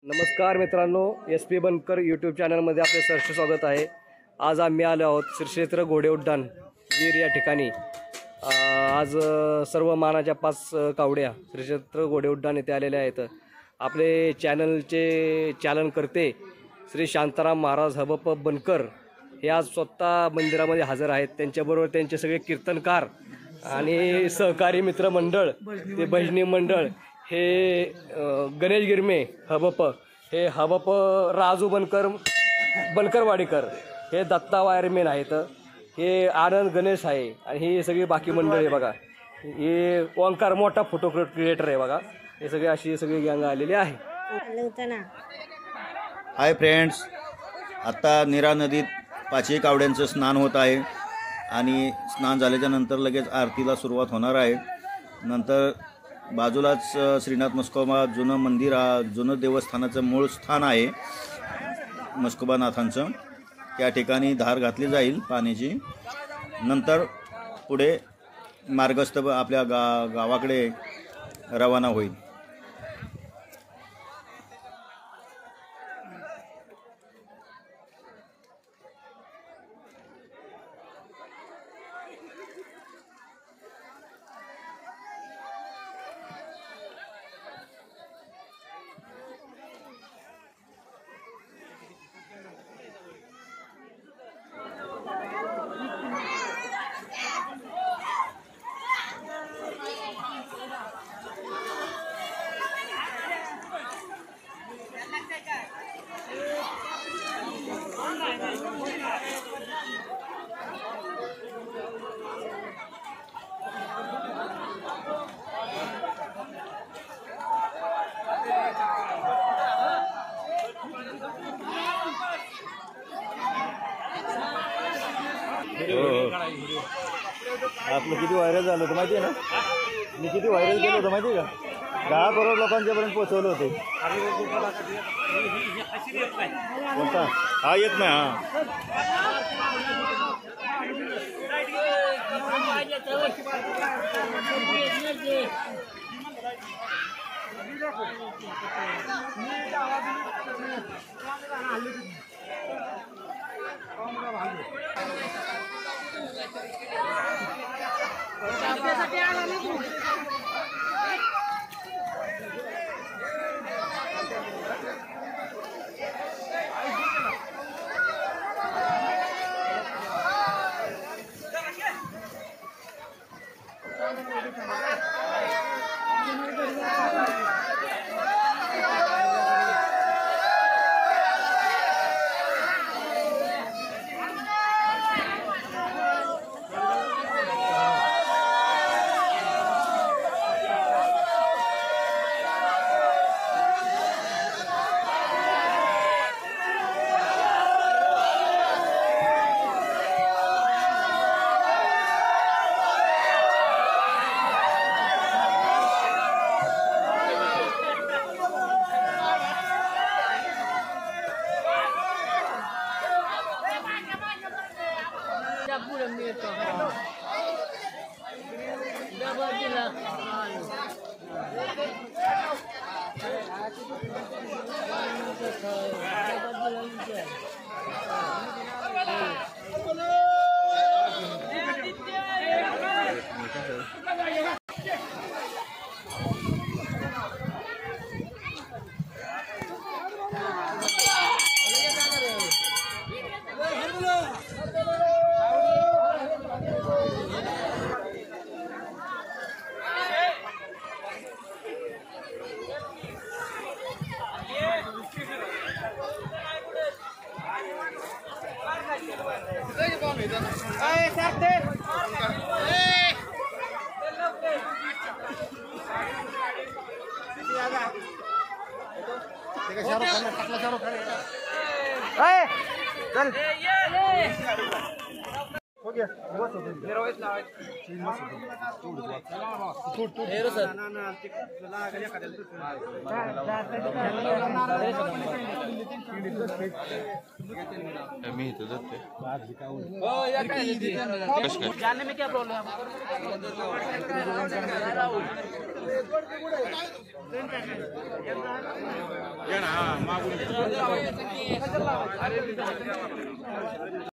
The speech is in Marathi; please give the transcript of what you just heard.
नमस्कार मित्रांनो, एस पी बनकर यूट्यूब चॅनलमध्ये आपले सहर्ष स्वागत आहे। आज आम्ही आलो आहोत श्री क्षेत्र घोडे उड्डाण वीर या ठिकाणी। आज सर्व मानाच्या 5 कावड्या श्री क्षेत्र घोडे उड्डाण येथे आलेल्या आहेत। आपले चॅनलचे चालन करते श्री शांताराम महाराज हबप बनकर हे आज स्वतः मंदिरामध्ये हजर आहेत। त्यांच्याबरोबर त्यांचे सगळे कीर्तनकार आणि सहकारी मित्र मंडळ, ते भजनी मंडळ, हे गणेश गिरमे हबप, हे हबप राजू बनकरवाडीकर, हे दत्ता वायरमॅन आहेत, हे आनंद गणेश आहे आणि ही सगळी बाकी मंडळ आहे बघा। हे ओंकार मोठा फोटो क्रिएटर आहे बघा। हे सगळे अशी सगळी गँग आलेली आहे। हाय फ्रेंड्स, आता नीरा नदीत 5 कावड्यांचं स्नान होत आहे आणि स्नान झाल्याच्या नंतर लगेच आरतीला सुरुवात होणार आहे। नंतर बाजूलाच श्रीनाथ मस्कोबा जुनं मंदिर, जुनं देवस्थानाचं मूळ स्थान आहे मस्कोबानाथांचं। त्या ठिकाणी धार घातली जाईल पाण्याची। नंतर पुढे मार्गस्थ आपल्या गावाकडे रवाना होईल। आपलं किती व्हायरल झालं होतं माहिती आहे ना? मी किती व्हायरल केलं होतं माहिती आहे का? 10 करोड लोकांच्यापर्यंत पोहोचवलं होते। कोणता? हा येत नाही। मी इथं जाते जाने में क्या प्रॉब्लम है